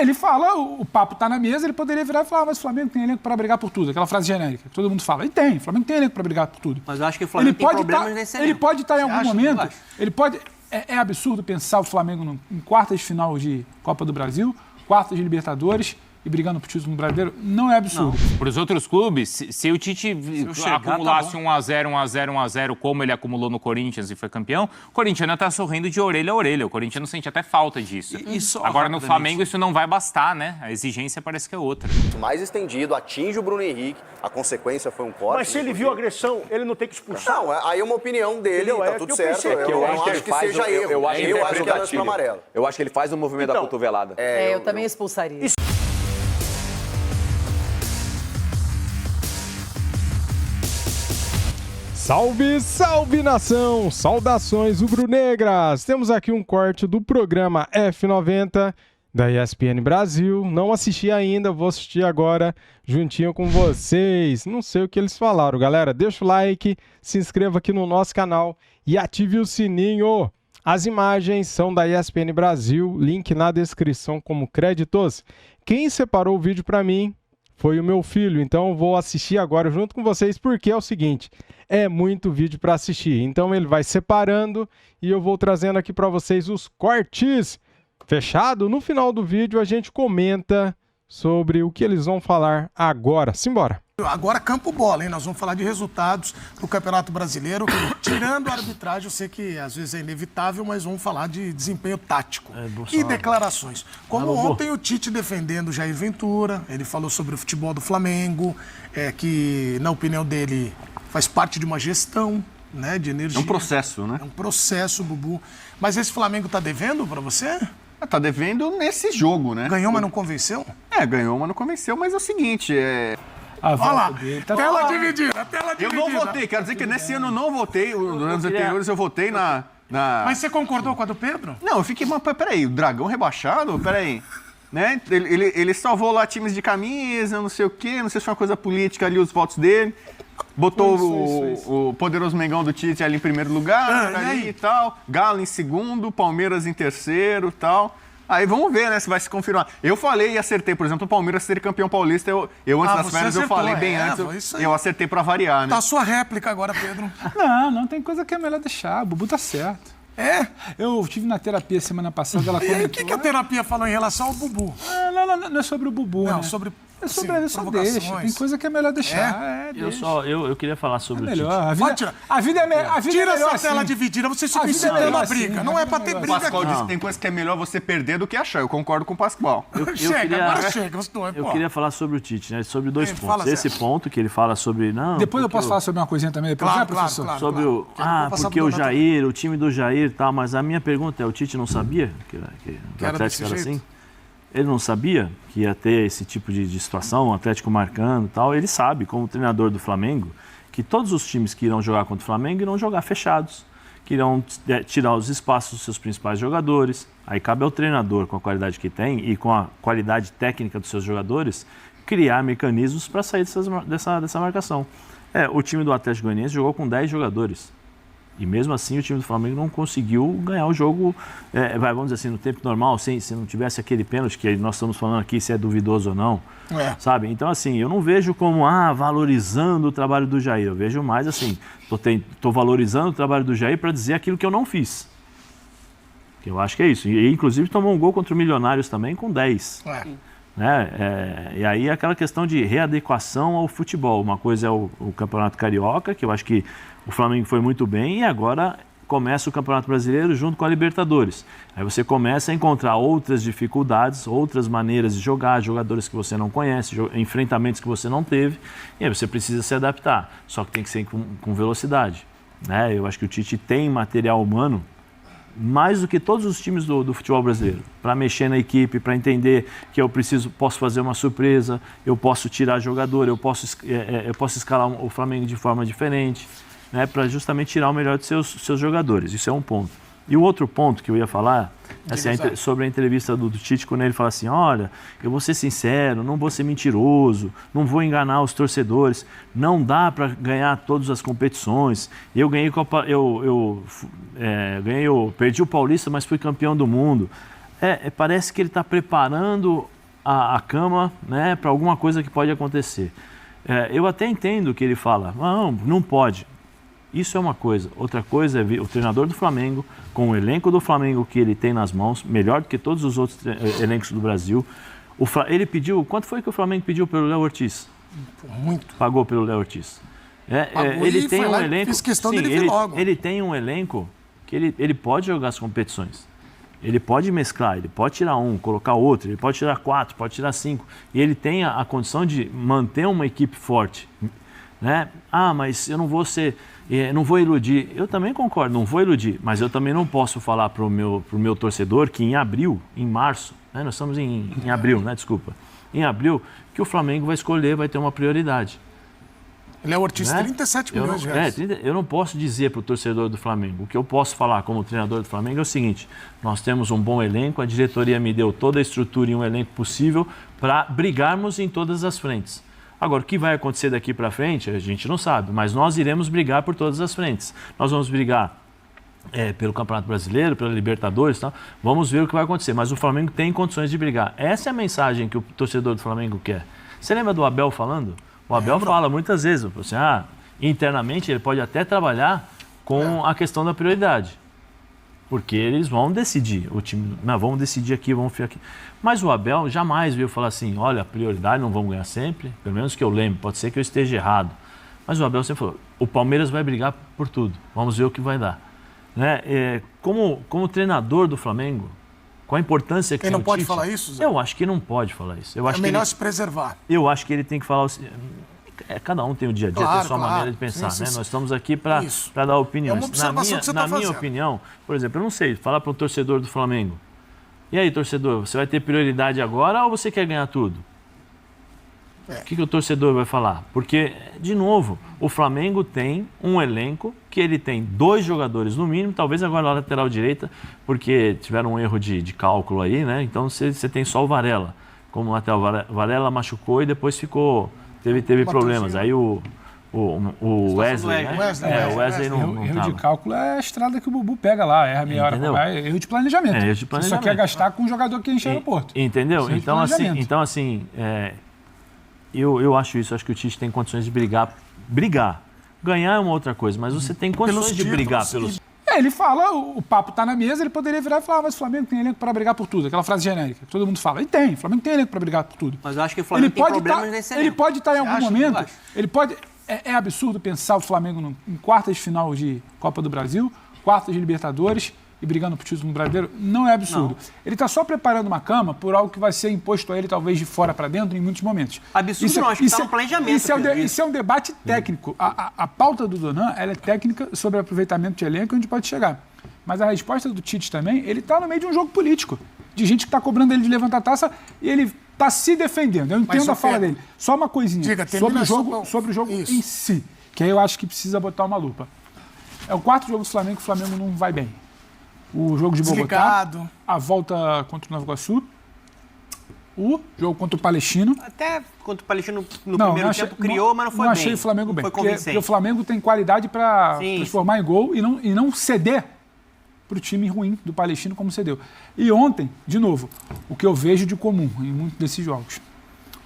Ele fala, o papo tá na mesa, ele poderia virar e falar, mas o Flamengo tem elenco para brigar por tudo. Aquela frase genérica que todo mundo fala. E tem, o Flamengo tem elenco para brigar por tudo. Mas eu acho que o Flamengo tem problemas nesse elenco. Ele pode estar em algum momento, ele pode... É absurdo pensar o Flamengo em quartas de final de Copa do Brasil, quartas de Libertadores e brigando por título brasileiro. Não é absurdo. Para os outros clubes, se o Tite acumulasse 1x0, 1x0, 1x0, como ele acumulou no Corinthians e foi campeão, o Corinthians ainda está sorrindo de orelha a orelha. O Corinthians não sente até falta disso. Agora, no Flamengo, isso não vai bastar, né? A exigência parece que é outra. Mais estendido, atinge o Bruno Henrique, a consequência foi um corte. Mas se ele viu agressão, ele não tem que expulsar? Não, aí é uma opinião dele, tá tudo certo. Eu acho que seja erro. Eu acho que é lance para amarelo. Eu acho que ele faz o movimento da cotovelada. Eu também expulsaria. Salve, salve nação! Saudações rubro-negras! Temos aqui um corte do programa F90 da ESPN Brasil. Não assisti ainda, vou assistir agora juntinho com vocês. Não sei o que eles falaram, galera. Deixa o like, se inscreva aqui no nosso canal e ative o sininho. As imagens são da ESPN Brasil, link na descrição como créditos. Quem separou o vídeo para mim foi o meu filho, então vou assistir agora junto com vocês, porque é o seguinte, é muito vídeo para assistir. Então ele vai separando e eu vou trazendo aqui para vocês os cortes. Fechado? No final do vídeo a gente comenta sobre o que eles vão falar agora. Simbora! Agora campo bola, hein? Nós vamos falar de resultados do Campeonato Brasileiro. Tirando a arbitragem, eu sei que às vezes é inevitável, mas vamos falar de desempenho tático e declarações. Como ontem o Tite defendendo o Jair Ventura, ele falou sobre o futebol do Flamengo, que na opinião dele faz parte de uma gestão, né, de energia. É um processo, né? É um processo, Bubu. Mas esse Flamengo tá devendo para você? Tá devendo nesse jogo, né? Ganhou, mas não convenceu? Ganhou, mas não convenceu, mas é o seguinte, Olha lá, tela dividida. Eu não votei, quero dizer que nesse ano eu não votei, nos anos anteriores eu votei na... Mas você concordou com a do Pedro? Não, eu fiquei, mas peraí, o Dragão rebaixado? Peraí, né? Ele salvou lá times de camisa, não sei o quê, não sei se foi uma coisa política ali, os votos dele. Botou o poderoso Mengão do Tite ali em primeiro lugar, ali e tal. Galo em segundo, Palmeiras em terceiro e tal. Aí vamos ver, né, se vai se confirmar. Eu falei e acertei, por exemplo, o Palmeiras ser campeão paulista, eu antes das férias acertou, eu falei bem antes, eu acertei pra variar, né? Tá a sua réplica agora, Pedro. Não tem coisa que é melhor deixar, o Bubu tá certo. Eu estive na terapia semana passada, ela comentou... E o que a terapia falou em relação ao Bubu? Não é sobre o Bubu, né? É sobre a só deixa. Tem coisa que é melhor deixar. Eu queria falar sobre o Tite. A vida é melhor. Tira essa tela dividida, você fica incitando a briga. Não é pra ter briga. O Pascoal disse que tem coisa que é melhor você perder do que achar. Eu concordo com o Pascoal. Eu queria falar sobre o Tite, né? Sobre dois pontos. Esse ponto que ele fala sobre... Depois eu posso falar sobre uma coisinha também? Claro. Sobre porque o Jair, o time do Jair e tal, mas a minha pergunta é, o Tite não sabia que o Atlético era assim? Ele não sabia que ia ter esse tipo de situação, o Atlético marcando e tal. Ele sabe, como treinador do Flamengo, que todos os times que irão jogar contra o Flamengo irão jogar fechados, que irão tirar os espaços dos seus principais jogadores. Aí cabe ao treinador, com a qualidade que tem e com a qualidade técnica dos seus jogadores, criar mecanismos para sair dessa marcação. O time do Atlético Goianiense jogou com 10 jogadores. E mesmo assim o time do Flamengo não conseguiu ganhar o jogo, vamos dizer assim, no tempo normal, se não tivesse aquele pênalti que nós estamos falando aqui, se é duvidoso ou não, sabe? Então, assim, eu não vejo como, valorizando o trabalho do Jair. Eu vejo mais assim, estou valorizando o trabalho do Jair para dizer aquilo que eu não fiz. Que eu acho que é isso. E, inclusive, tomou um gol contra o Milionários também com 10. E aí aquela questão de readequação ao futebol. Uma coisa é o Campeonato Carioca, que eu acho que o Flamengo foi muito bem, e agora começa o Campeonato Brasileiro junto com a Libertadores. Aí você começa a encontrar outras dificuldades, outras maneiras de jogar, jogadores que você não conhece, enfrentamentos que você não teve, e aí você precisa se adaptar. Só que tem que ser com velocidade, né? Eu acho que o Tite tem material humano mais do que todos os times do futebol brasileiro, para mexer na equipe, para entender que posso fazer uma surpresa, eu posso tirar jogador, eu posso escalar o Flamengo de forma diferente, né, para justamente tirar o melhor de seus jogadores. Isso é um ponto. E o outro ponto que eu ia falar é sobre a entrevista do Tite, quando ele fala assim, olha, eu vou ser sincero, não vou ser mentiroso, não vou enganar os torcedores, não dá para ganhar todas as competições. Eu ganhei perdi o Paulista, mas fui campeão do mundo. Parece que ele está preparando a cama, né, para alguma coisa que pode acontecer. Eu até entendo que ele fala, não pode. Isso é uma coisa. Outra coisa é o treinador do Flamengo, com o elenco do Flamengo que ele tem nas mãos, melhor do que todos os outros elencos do Brasil. Ele pediu, quanto foi que o Flamengo pediu pelo Léo Ortiz? Muito. Pagou pelo Léo Ortiz. Ele tem um elenco. Ele tem um elenco que ele pode jogar as competições. Ele pode mesclar, ele pode tirar um, colocar outro, ele pode tirar 4, pode tirar 5. E ele tem a condição de manter uma equipe forte. Né? Mas eu não vou iludir. Eu também concordo, não vou iludir. Mas eu também não posso falar para o meu torcedor que em março, né? Nós estamos em abril, né? Desculpa. Em abril, que o Flamengo vai escolher, vai ter uma prioridade. Ele é o Ortiz, né? 37 milhões de reais. Eu não posso dizer para o torcedor do Flamengo. O que eu posso falar como treinador do Flamengo é o seguinte: nós temos um bom elenco, a diretoria me deu toda a estrutura e um elenco possível para brigarmos em todas as frentes. Agora, o que vai acontecer daqui para frente, a gente não sabe, mas nós iremos brigar por todas as frentes. Nós vamos brigar pelo Campeonato Brasileiro, pela Libertadores e tal. Vamos ver o que vai acontecer, mas o Flamengo tem condições de brigar. Essa é a mensagem que o torcedor do Flamengo quer. Você lembra do Abel falando? O Abel fala muitas vezes, assim, internamente ele pode até trabalhar com a questão da prioridade. Porque eles vão decidir, o time, vamos decidir aqui, vamos ficar aqui. Mas o Abel jamais veio falar assim, olha, a prioridade não vamos ganhar sempre, pelo menos que eu lembre, pode ser que eu esteja errado. Mas o Abel sempre falou, o Palmeiras vai brigar por tudo, vamos ver o que vai dar. Né? Como treinador do Flamengo, qual a importância que ele não pode Tite, falar isso, Zé? Eu acho que não pode falar isso. Eu acho melhor se preservar. Eu acho que ele tem que falar... cada um tem o dia a dia, tem a sua maneira de pensar. Sim, né? Nós estamos aqui para dar opiniões. É uma observação que você está fazendo. Na minha opinião, por exemplo, eu não sei, falar para um torcedor do Flamengo, e aí, torcedor, você vai ter prioridade agora ou você quer ganhar tudo? O que o torcedor vai falar? Porque, de novo, o Flamengo tem um elenco que ele tem 2 jogadores no mínimo, talvez agora na lateral direita, porque tiveram um erro de cálculo aí, né? Então você tem só o Varela. Como lateral, Varela machucou e depois teve problemas. Aí o Wesley, né? O Wesley não erro de cálculo é a estrada que o Bubu pega lá, erra meia hora. Erro de planejamento. Erro de planejamento. Você só quer gastar com um jogador que enche o aeroporto. Entendeu? Então assim, eu acho isso. Acho que o Tite tem condições de brigar. Ganhar é uma outra coisa, mas você tem condições de brigar pelos... Ele fala, o papo tá na mesa, ele poderia virar e falar, mas o Flamengo tem elenco para brigar por tudo. Aquela frase genérica, que todo mundo fala. E tem, o Flamengo tem elenco para brigar por tudo. Mas eu acho que o Flamengo tem problemas nesse elenco. Ele pode estar em algum momento, ele pode... É absurdo pensar o Flamengo em quartas de final de Copa do Brasil, quartas de Libertadores e brigando por título brasileiro. Não é absurdo. Não. Ele está só preparando uma cama por algo que vai ser imposto a ele, talvez de fora para dentro, em muitos momentos. Absurdo não, acho que está no planejamento. Isso é um debate técnico. A pauta do Donan, ela é técnica sobre aproveitamento de elenco, onde pode chegar. Mas a resposta do Tite também, ele está no meio de um jogo político. De gente que está cobrando ele de levantar a taça e ele está se defendendo. Eu entendo a fala dele. Só uma coisinha sobre o jogo em si, que aí eu acho que precisa botar uma lupa. É o 4º jogo do Flamengo que o Flamengo não vai bem. O jogo de Bogotá, a volta contra o Nova Iguaçu, o jogo contra o Palestino. Até contra o Palestino no primeiro tempo criou, mas não foi bem. Não achei o Flamengo bem, porque o Flamengo tem qualidade para transformar em gol e não ceder para o time ruim do Palestino como cedeu. E ontem, de novo, o que eu vejo de comum em muitos desses jogos.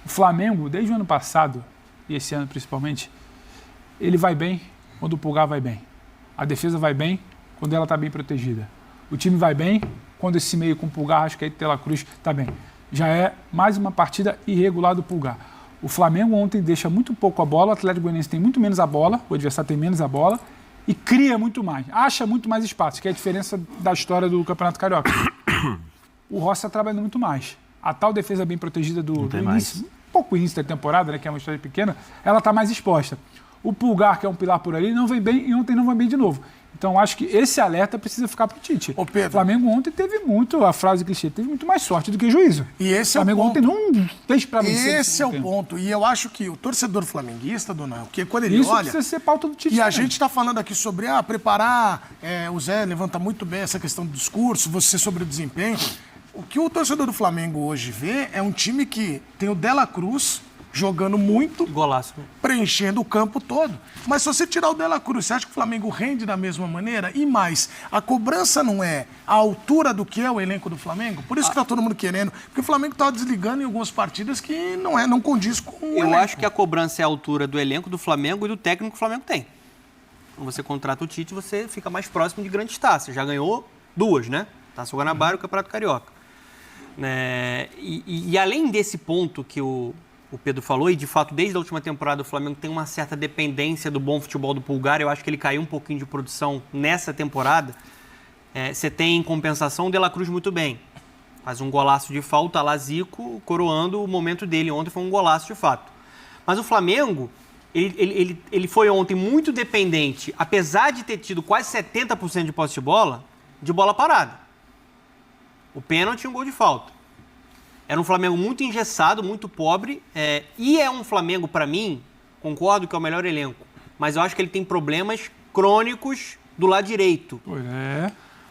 O Flamengo, desde o ano passado, e esse ano principalmente, ele vai bem quando o Pulgar vai bem. A defesa vai bem quando ela está bem protegida. O time vai bem quando esse meio com o Pulgar, Arrascaeta e De La Cruz está bem. Já é mais uma partida irregular do Pulgar. O Flamengo ontem deixa muito pouco a bola, o Atlético Goianiense tem muito menos a bola, o adversário tem menos a bola e cria muito mais, acha muito mais espaço, que é a diferença da história do Campeonato Carioca. O Rossi está trabalhando muito mais. A tal defesa bem protegida do início, um pouco início da temporada, né, que é uma história pequena, ela está mais exposta. O Pulgar, que é um pilar por ali, não vem bem e ontem não vai bem de novo. Então, acho que esse alerta precisa ficar para o Tite. Ô, Pedro, o Flamengo ontem teve muito, a frase clichê, teve muito mais sorte do que juízo. E esse o Flamengo ontem não fez para vencer. Esse é o ponto. E eu acho que o torcedor flamenguista, Dona, porque quando ele olha... Isso precisa ser pauta do Tite. E a gente está falando aqui sobre preparar, o Zé levanta muito bem essa questão do discurso, você sobre o desempenho. O que o torcedor do Flamengo hoje vê é um time que tem o De La Cruz, jogando muito, golaço, né? Preenchendo o campo todo. Mas se você tirar o De La Cruz, você acha que o Flamengo rende da mesma maneira? E mais, a cobrança não é a altura do que é o elenco do Flamengo? Por isso que tá todo mundo querendo. Porque o Flamengo tá desligando em algumas partidas que não condiz com o elenco. Eu acho que a cobrança é a altura do elenco do Flamengo e do técnico que o Flamengo tem. Quando você contrata o Tite, você fica mais próximo de grandes taças. Já ganhou 2, né? Taça Guanabara e o Campeonato Carioca. E além desse ponto que o Pedro falou, e de fato, desde a última temporada o Flamengo tem uma certa dependência do bom futebol do Pulgar, eu acho que ele caiu um pouquinho de produção nessa temporada. Você tem em compensação o De La Cruz muito bem. Faz um golaço de falta lá, Zico, coroando o momento dele. Ontem foi um golaço de fato. Mas o Flamengo, ele foi ontem muito dependente, apesar de ter tido quase 70% de posse de bola parada. O pênalti e um gol de falta. Era um Flamengo muito engessado, muito pobre, e é um Flamengo, para mim, concordo que é o melhor elenco, mas eu acho que ele tem problemas crônicos do lado direito.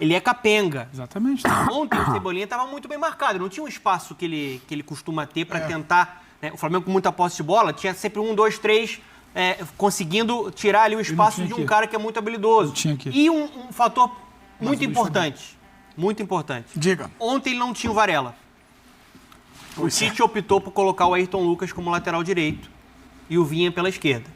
Ele é capenga. Exatamente. Ontem o Cebolinha estava muito bem marcado, não tinha um espaço que ele costuma ter para tentar... Né? O Flamengo com muita posse de bola tinha sempre 1, 2, 3... conseguindo tirar ali o espaço de um cara que é muito habilidoso. E um fator muito importante. Muito importante. Diga. Ontem ele não tinha o Varela. O Tite optou por colocar o Ayrton Lucas como lateral direito e o Vinha pela esquerda.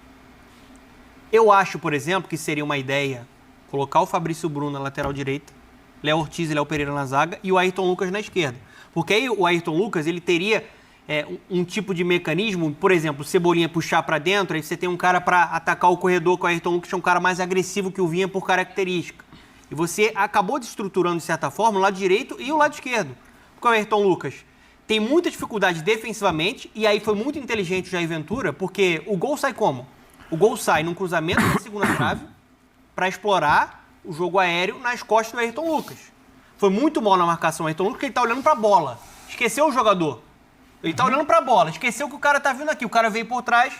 Eu acho, por exemplo, que seria uma ideia colocar o Fabrício Bruno na lateral direita, Léo Ortiz e Léo Pereira na zaga e o Ayrton Lucas na esquerda. Porque aí o Ayrton Lucas, ele teria um tipo de mecanismo, por exemplo, o Cebolinha puxar para dentro, aí você tem um cara para atacar o corredor com o Ayrton Lucas, que é um cara mais agressivo que o Vinha por característica. E você acabou desestruturando, de certa forma, o lado direito e o lado esquerdo. Porque o Ayrton Lucas tem muita dificuldade defensivamente, e aí foi muito inteligente o Jair Ventura, porque o gol sai como? O gol sai num cruzamento na segunda trave para explorar o jogo aéreo nas costas do Ayrton Lucas. Foi muito mal na marcação do Ayrton Lucas, porque ele tá olhando para a bola. Esqueceu o jogador. Ele tá olhando para a bola. Esqueceu que o cara tá vindo aqui. O cara veio por trás,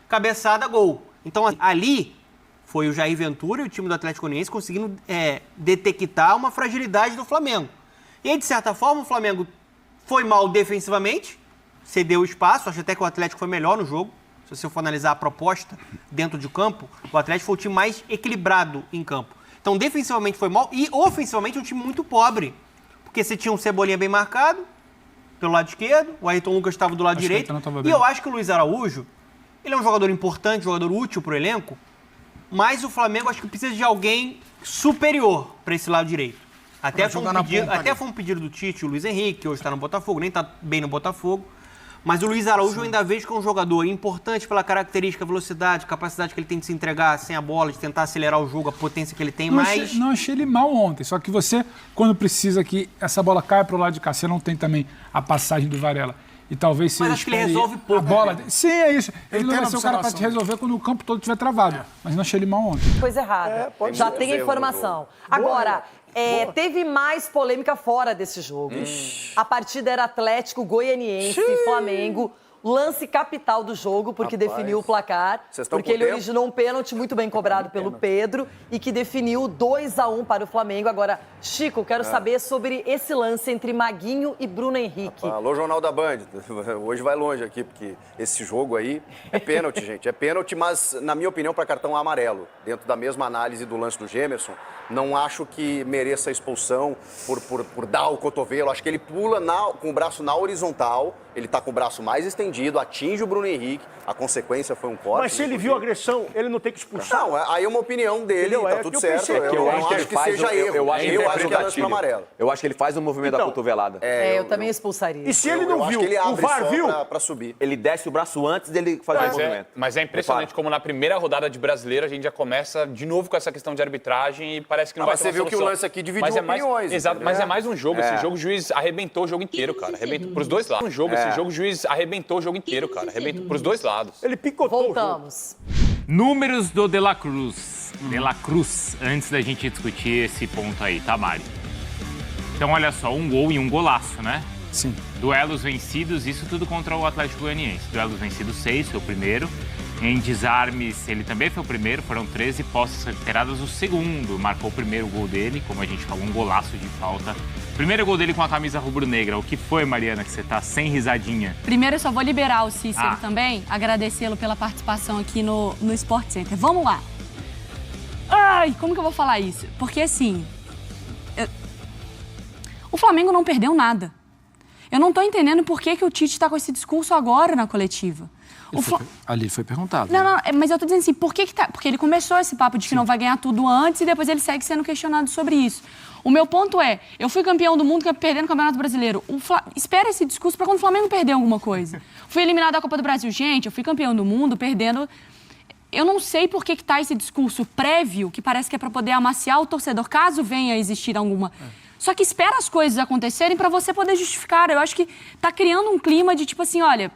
cabeçada, gol. Então, ali foi o Jair Ventura e o time do Atlético Goianiense conseguindo detectar uma fragilidade do Flamengo. E aí, de certa forma, o Flamengo foi mal defensivamente, cedeu espaço, acho até que o Atlético foi melhor no jogo. Se você for analisar a proposta dentro de campo, o Atlético foi o time mais equilibrado em campo. Então, defensivamente foi mal e ofensivamente um time muito pobre. Porque você tinha um Cebolinha bem marcado pelo lado esquerdo, o Ayrton Lucas estava do lado direito. E eu acho que o Luiz Araújo, ele é um jogador importante, jogador útil para o elenco, mas o Flamengo acho que precisa de alguém superior para esse lado direito. Até foi um pedido do Tite, o Luiz Henrique, que hoje está no Botafogo, nem está bem no Botafogo. Mas o Luiz Araújo eu ainda vejo que é um jogador importante pela característica, velocidade, capacidade que ele tem de se entregar sem a bola, de tentar acelerar o jogo, a potência que ele tem, mas... Não achei ele mal ontem, só que você, quando precisa que essa bola caia para o lado de cá, você não tem também a passagem do Varela. E talvez se mas acho que ele resolve pouco. A bola... Sim, é isso. Ele não vai ser o cara para te resolver quando o campo todo estiver travado. Mas não achei ele mal ontem. Coisa errada. Já tem a informação. Agora... teve mais polêmica fora desse jogo. A partida era Atlético Goianiense, Flamengo. Lance capital do jogo, porque definiu o placar. Porque ele originou um pênalti muito bem cobrado pelo Pedro e que definiu 2-1 para o Flamengo. Agora, Chico, quero saber sobre esse lance entre Maguinho e Bruno Henrique. Alô, Jornal da Band. Hoje vai longe aqui, porque esse jogo aí é pênalti, gente. É pênalti, mas, na minha opinião, para cartão amarelo. Dentro da mesma análise do lance do Gemerson, não acho que mereça a expulsão por dar o cotovelo. Acho que ele pula com o braço na horizontal, ele está com o braço mais estendido, atinge o Bruno Henrique, a consequência foi um corte. Mas se ele viu agressão, ele não tem que expulsar? Não, aí é uma opinião dele, tá tudo certo. Eu acho que seja erro. Eu acho que é lance para amarelo. Eu acho que ele faz o movimento da cotovelada. Eu também expulsaria. E se ele não viu, o VAR viu? Para subir. Ele desce o braço antes dele fazer o movimento. Mas é impressionante como na primeira rodada de Brasileiro a gente já começa de novo com essa questão de arbitragem e parece que não vai ter uma solução. Você viu que o lance aqui dividiu opiniões. Exato, mas é mais um jogo. Esse jogo o juiz arrebentou o jogo inteiro, cara. Arrebentou pros dois lados. Esse jogo o juiz arrebentou o jogo inteiro, cara. Arrebentou pros dois lados. Ele picotou Voltamos. Números do De La Cruz. De La Cruz, antes da gente discutir esse ponto aí, tá, Mari? Então, olha só, um gol e um golaço, né? Sim. Duelos vencidos, isso tudo contra o Atlético Goianiense. Duelos vencidos 6, foi o primeiro. Em desarmes, ele também foi o primeiro, foram 13 posses recuperadas, o segundo. Marcou o primeiro gol dele, como a gente falou, um golaço de falta Primeiro gol dele com a camisa rubro-negra. O que foi, Mariana, que você tá sem risadinha? Primeiro, eu só vou liberar o Cícero também, agradecê-lo pela participação aqui no Sport Center. Vamos lá. Ai, como que eu vou falar isso? Porque, assim, o Flamengo não perdeu nada. Eu não tô entendendo por que o Tite tá com esse discurso agora na coletiva. Ali foi perguntado. Não, mas eu tô dizendo assim, por que tá... Porque ele começou esse papo de que não vai ganhar tudo antes e depois ele segue sendo questionado sobre isso. O meu ponto é, eu fui campeão do mundo perdendo o Campeonato Brasileiro. Espera esse discurso pra quando o Flamengo perder alguma coisa. Fui eliminado da Copa do Brasil. Gente, eu fui campeão do mundo perdendo... Eu não sei por que tá esse discurso prévio, que parece que é pra poder amaciar o torcedor, caso venha a existir alguma... Só que espera as coisas acontecerem pra você poder justificar. Eu acho que tá criando um clima de tipo assim, olha...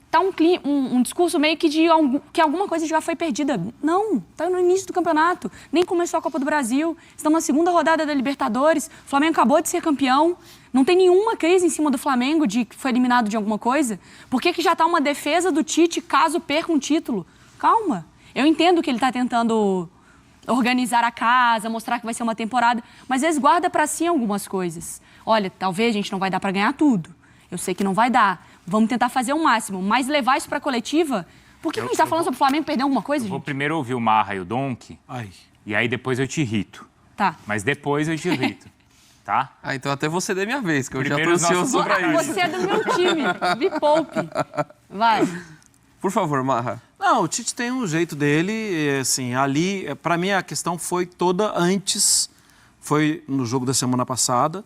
Tá um discurso meio que que alguma coisa já foi perdida. Não, tá no início do campeonato. Nem começou a Copa do Brasil. Estamos na segunda rodada da Libertadores. O Flamengo acabou de ser campeão. Não tem nenhuma crise em cima do Flamengo de que foi eliminado de alguma coisa. Por que já tá uma defesa do Tite caso perca um título? Calma. Eu entendo que ele tá tentando organizar a casa, mostrar que vai ser uma temporada, mas às vezes guarda pra si algumas coisas. Olha, talvez a gente não vai dar pra ganhar tudo. Eu sei que não vai dar. Vamos tentar fazer o máximo, mas levar isso pra coletiva... Por que a gente tá falando sobre o Flamengo perder alguma coisa, gente? Vou primeiro ouvir o Marra e o Donk, e aí depois eu te irrito. Tá. Mas depois eu te irrito, tá? Então até você der minha vez, que eu já tô ansioso pra isso. Você é do meu time, me poupe. Vai. Por favor, Marra. Não, o Tite tem um jeito dele, assim, ali... Pra mim, a questão foi toda antes, foi no jogo da semana passada,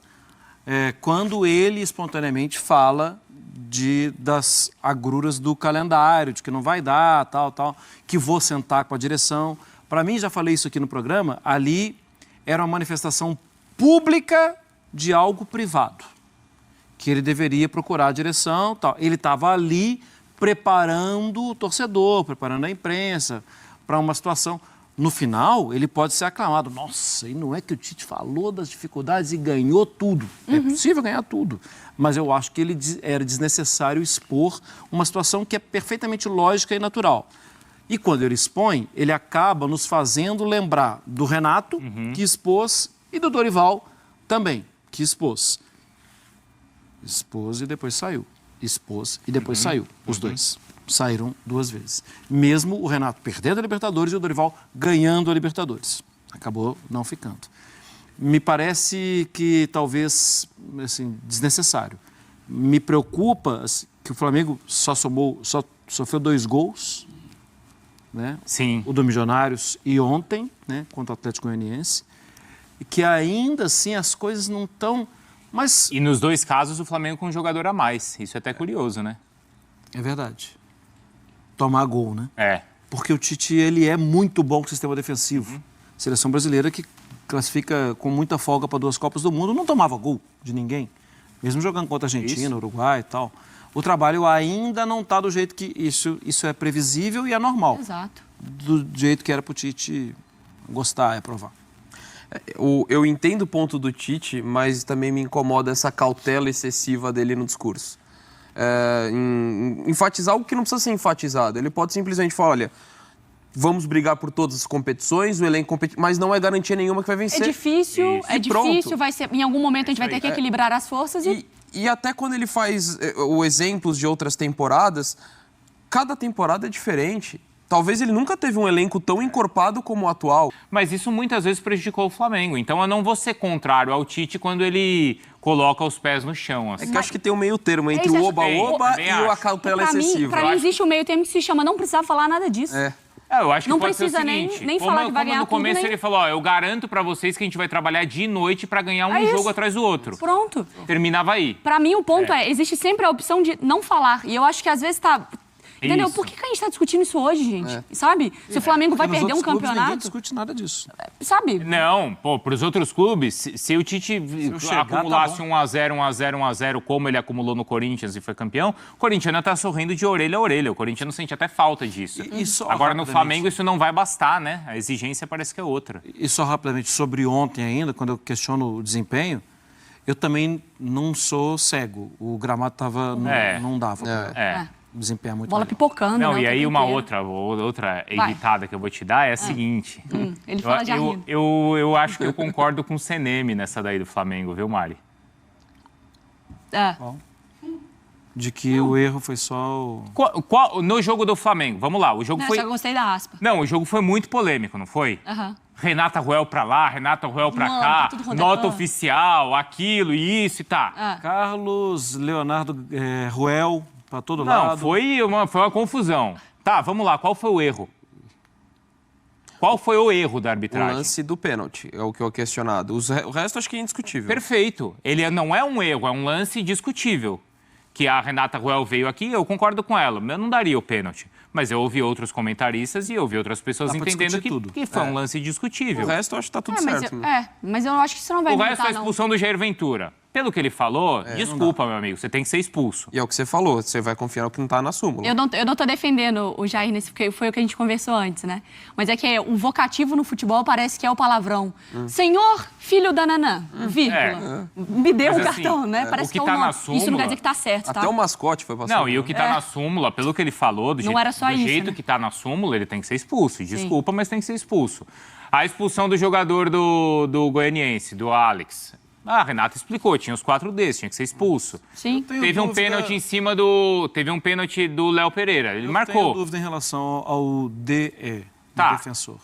quando ele espontaneamente fala... das agruras do calendário, de que não vai dar, tal, que vou sentar com a direção. Para mim, já falei isso aqui no programa, ali era uma manifestação pública de algo privado, que ele deveria procurar a direção, tal. Ele estava ali preparando o torcedor, preparando a imprensa para uma situação. No final, ele pode ser aclamado. Nossa, e não é que o Tite falou das dificuldades e ganhou tudo. É possível ganhar tudo. Mas eu acho que era desnecessário expor uma situação que é perfeitamente lógica e natural. E quando ele expõe, ele acaba nos fazendo lembrar do Renato, que expôs, e do Dorival também, que expôs. Expôs e depois saiu. Expôs e depois saiu. Os dois saíram 2 vezes. Mesmo o Renato perdendo a Libertadores e o Dorival ganhando a Libertadores. Acabou não ficando. Me parece que talvez, assim, desnecessário. Me preocupa que o Flamengo só sofreu 2 gols, né? Sim. O do Milionários e ontem, né, contra o Atlético Goianiense, e que ainda assim as coisas não estão... Mas... E nos 2 casos o Flamengo com um jogador a mais. Isso é até curioso, né? É verdade. Tomar gol, né? É. Porque o Tite, ele é muito bom com o sistema defensivo. Seleção brasileira que classifica com muita folga para 2 Copas do Mundo, não tomava gol de ninguém. Mesmo jogando contra a Argentina, Uruguai e tal. O trabalho ainda não está do jeito que... Isso é previsível e é normal. Exato. Do jeito que era para o Tite gostar e aprovar. Eu entendo o ponto do Tite, mas também me incomoda essa cautela excessiva dele no discurso. Enfatizar algo que não precisa ser enfatizado. Ele pode simplesmente falar, olha, vamos brigar por todas as competições, o elenco mas não é garantia nenhuma que vai vencer. É difícil, vai ser, em algum momento a gente vai ter que equilibrar as forças e até quando ele faz exemplos de outras temporadas, cada temporada é diferente. Talvez ele nunca teve um elenco tão encorpado como o atual. Mas isso muitas vezes prejudicou o Flamengo. Então eu não vou ser contrário ao Tite quando ele coloca os pés no chão. Assim. É que eu acho que tem um meio termo entre o oba-oba e a cautela excessiva. Pra mim existe um meio termo que se chama não precisava falar nada disso. Eu acho que não pode precisa ser o seguinte, nem falar que vai ganhar no começo tudo, ele falou, eu garanto pra vocês que a gente vai trabalhar dia e noite pra ganhar um jogo atrás do outro. Pronto. Terminava aí. Pra mim o ponto existe sempre a opção de não falar. E eu acho que às vezes tá... Entendeu? Isso. Por que a gente está discutindo isso hoje, gente? Sabe? Se o Flamengo vai perder um campeonato... Ninguém discute nada disso. Sabe? Não, pros outros clubes, se o Tite acumulasse 1x0, 1x0, 1x0, como ele acumulou no Corinthians e foi campeão, o corintiano tá sorrindo de orelha a orelha. O corintiano sente até falta disso. Agora, no Flamengo, isso não vai bastar, né? A exigência parece que é outra. E só rapidamente, sobre ontem ainda, quando eu questiono o desempenho, eu também não sou cego. O gramado não dava. desempenha muito bola melhor. pipocando. Não, e aí uma outra editada que eu vou te dar é a seguinte. Ele fala já rindo. Eu acho que eu concordo com o Seneme nessa daí do Flamengo, viu, Mari? De que o erro foi só no jogo do Flamengo, vamos lá, o jogo foi... Eu gostei da aspa. Não, o jogo foi muito polêmico, não foi? Renata Ruel pra lá, Renata Ruel pra cá, nota oficial, aquilo, isso e tá. Carlos Leonardo Ruel pra todo lado. Não, foi uma confusão. Tá, vamos lá, qual foi o erro? Qual foi o erro da arbitragem? O lance do pênalti, é o que eu questionado. O resto acho que é indiscutível. Perfeito. Ele não é um erro, é um lance discutível. Que a Renata Ruel veio aqui, eu concordo com ela. Eu não daria o pênalti. Mas eu ouvi outros comentaristas e eu ouvi outras pessoas entendendo que foi um lance discutível. O resto eu acho que tá tudo certo. Mas eu acho que isso não vai mudar, não. O resto é a expulsão do Jair Ventura. Pelo que ele falou, desculpa, meu amigo, você tem que ser expulso. E é o que você falou, você vai confiar no que não tá na súmula. Eu não tô defendendo o Jair nesse, porque foi o que a gente conversou antes, né? Mas é que um vocativo no futebol parece que é o palavrão. Senhor, filho da nanã, vírgula. Me dê um cartão, né? Parece que é o nome. Isso não quer dizer que tá certo, tá? Até o mascote foi passado. Não, e o que tá na súmula, pelo que ele falou, do jeito que tá na súmula, ele tem que ser expulso. Desculpa, mas tem que ser expulso. A expulsão do jogador do Goianiense, do Alex... a Renata explicou, tinha os 4 Ds, tinha que ser expulso. Sim. Teve um pênalti em cima Teve um pênalti do Léo Pereira, ele marcou. Eu tenho dúvida em relação ao DE, do defensor.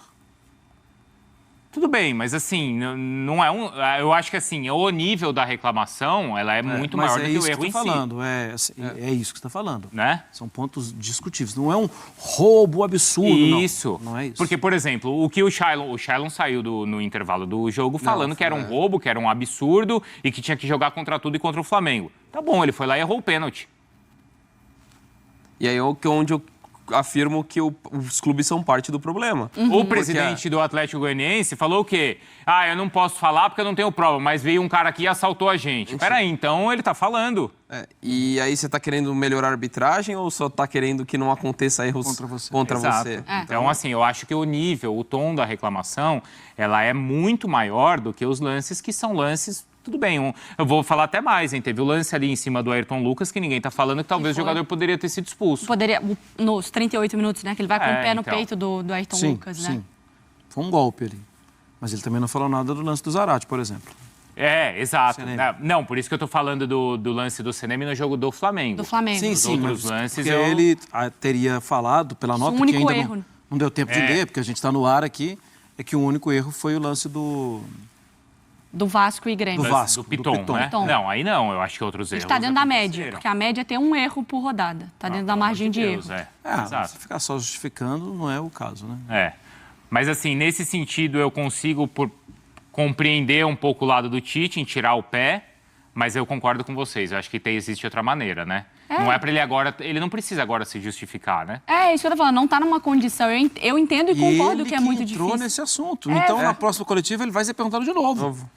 Tudo bem, mas assim, não é um... Eu acho que assim, o nível da reclamação, ela é muito maior do que o erro em si. É isso que você está falando. Né? São pontos discutíveis. Não é um roubo absurdo, isso. Não é isso. Porque, por exemplo, o que o Shailon saiu no intervalo do jogo falando que era um roubo, que era um absurdo e que tinha que jogar contra tudo e contra o Flamengo. Tá bom, ele foi lá e errou o pênalti. E aí onde eu afirmo que os clubes são parte do problema. O presidente do Atlético Goianiense falou o quê? Eu não posso falar porque eu não tenho prova, mas veio um cara aqui e assaltou a gente. Peraí, então ele tá falando. E aí você tá querendo melhorar a arbitragem ou só tá querendo que não aconteça erros contra você? Então, assim, eu acho que o nível, o tom da reclamação, ela é muito maior do que os lances que são lances... Tudo bem, eu vou falar até mais, hein? Teve o lance ali em cima do Ayrton Lucas, que ninguém tá falando que talvez o jogador poderia ter sido expulso. Poderia, nos 38 minutos, né? Que ele vai com o pé no peito do Ayrton Lucas, né? Sim, foi um golpe ali. Mas ele também não falou nada do lance do Zarate, por exemplo. Exato. Não, por isso que eu tô falando do lance do Seneme no jogo do Flamengo. Do Flamengo. Sim, outros lances porque ele teria falado, pela nota que ainda não deu tempo de ler, porque a gente tá no ar aqui, é que o único erro foi o lance do Vasco e Grêmio. Do Vasco, do Piton, né? Não, aí não, eu acho que outros erros. Está dentro da média, porque a média é ter um erro por rodada. Está dentro da margem de erro. Exato. Se ficar só justificando, não é o caso, né? Mas assim, nesse sentido, eu consigo compreender um pouco o lado do Tite em tirar o pé, mas eu concordo com vocês. Eu acho que existe outra maneira, né? Não é para ele agora... Ele não precisa agora se justificar, né? Isso que eu tô falando. Não está numa condição... Eu entendo e concordo que é muito difícil. Ele entrou nesse assunto. Então, na próxima coletiva, ele vai ser perguntado de novo.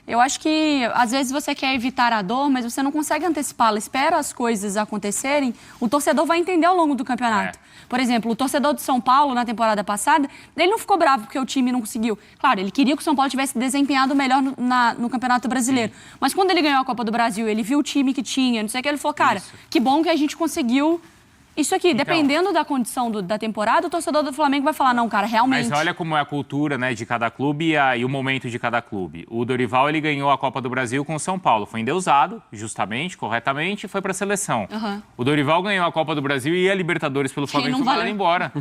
Eu acho que, às vezes, você quer evitar a dor, mas você não consegue antecipá-la. Espera as coisas acontecerem, o torcedor vai entender ao longo do campeonato. Por exemplo, o torcedor de São Paulo, na temporada passada, ele não ficou bravo porque o time não conseguiu. Claro, ele queria que o São Paulo tivesse desempenhado melhor no Campeonato Brasileiro. Mas quando ele ganhou a Copa do Brasil, ele viu o time que tinha, não sei o que, ele falou, cara, que bom que a gente conseguiu... Isso aqui, dependendo da condição da temporada, o torcedor do Flamengo vai falar, não, cara, realmente... Mas olha como é a cultura, né, de cada clube e o momento de cada clube. O Dorival, ele ganhou a Copa do Brasil com o São Paulo. Foi endeusado, justamente, corretamente, e foi para a seleção. O Dorival ganhou a Copa do Brasil e a Libertadores pelo Flamengo e foi mandado embora.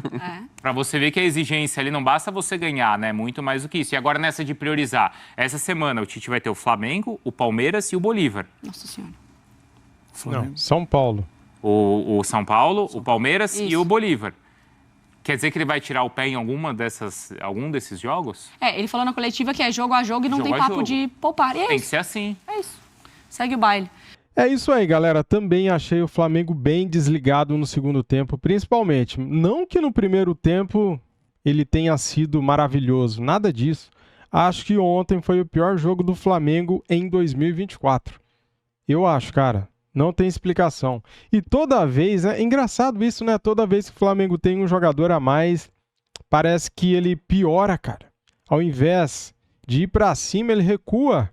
Para você ver que a exigência ali não basta você ganhar, né, muito mais do que isso. E agora nessa de priorizar, essa semana o Tite vai ter o Flamengo, o Palmeiras e o Bolívar. Nossa Senhora. Não, São Paulo. O São Paulo, o Palmeiras e o Bolívar. Quer dizer que ele vai tirar o pé em algum desses jogos? Ele falou na coletiva que é jogo a jogo e não tem papo de poupar. E tem que ser assim. É isso. Segue o baile. É isso aí, galera. Também achei o Flamengo bem desligado no segundo tempo, principalmente. Não que no primeiro tempo ele tenha sido maravilhoso, nada disso. Acho que ontem foi o pior jogo do Flamengo em 2024. Eu acho, cara. Não tem explicação. E toda vez, é engraçado isso, né? Toda vez que o Flamengo tem um jogador a mais, parece que ele piora, cara. Ao invés de ir pra cima, ele recua.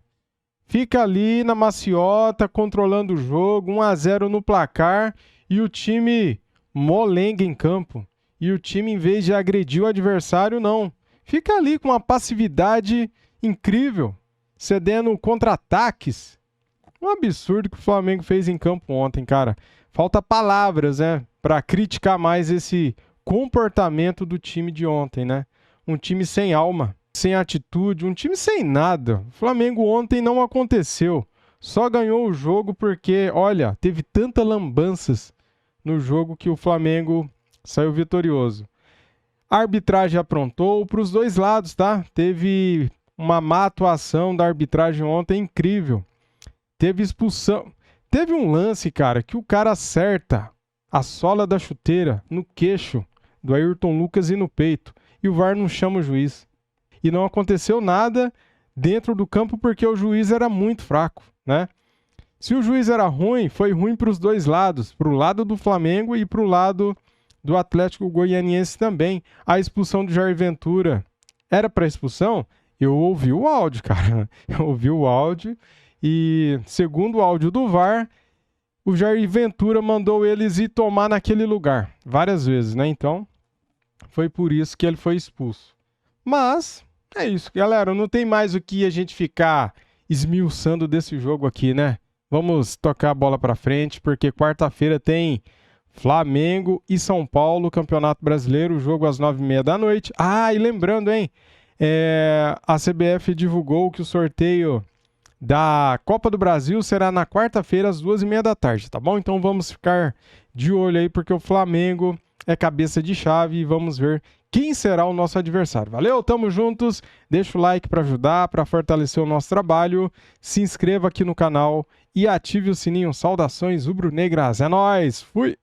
fica ali na maciota, controlando o jogo, 1-0 no placar, e o time molenga em campo. E o time, em vez de agredir o adversário, não. Fica ali com uma passividade incrível, cedendo contra-ataques. Um absurdo que o Flamengo fez em campo ontem, cara. Falta palavras, né, para criticar mais esse comportamento do time de ontem, né? Um time sem alma, sem atitude, um time sem nada. O Flamengo ontem não aconteceu. Só ganhou o jogo porque, olha, teve tanta lambanças no jogo que o Flamengo saiu vitorioso. A arbitragem aprontou para os dois lados, tá? Teve uma má atuação da arbitragem ontem incrível. Teve expulsão. Teve um lance, cara, que o cara acerta a sola da chuteira no queixo do Ayrton Lucas e no peito. E o VAR não chama o juiz. E não aconteceu nada dentro do campo porque o juiz era muito fraco, né? Se o juiz era ruim, foi ruim para os dois lados. Para o lado do Flamengo e para o lado do Atlético Goianiense também. A expulsão do Jair Ventura era para expulsão? Eu ouvi o áudio, cara. Eu ouvi o áudio e, segundo o áudio do VAR, o Jair Ventura mandou eles ir tomar naquele lugar várias vezes, né? Então, foi por isso que ele foi expulso. Mas, é isso, galera. Não tem mais o que a gente ficar esmiuçando desse jogo aqui, né? Vamos tocar a bola pra frente, porque quarta-feira tem Flamengo e São Paulo, Campeonato Brasileiro, jogo às 9h30 da noite. Ah, e lembrando, hein? A CBF divulgou que o sorteio da Copa do Brasil será na quarta-feira às 2h30 da tarde, tá bom? Então vamos ficar de olho aí, porque o Flamengo é cabeça de chave e vamos ver quem será o nosso adversário. Valeu, tamo juntos. Deixa o like para ajudar, para fortalecer o nosso trabalho. Se inscreva aqui no canal e ative o sininho. Saudações rubro-negras. É nóis. Fui!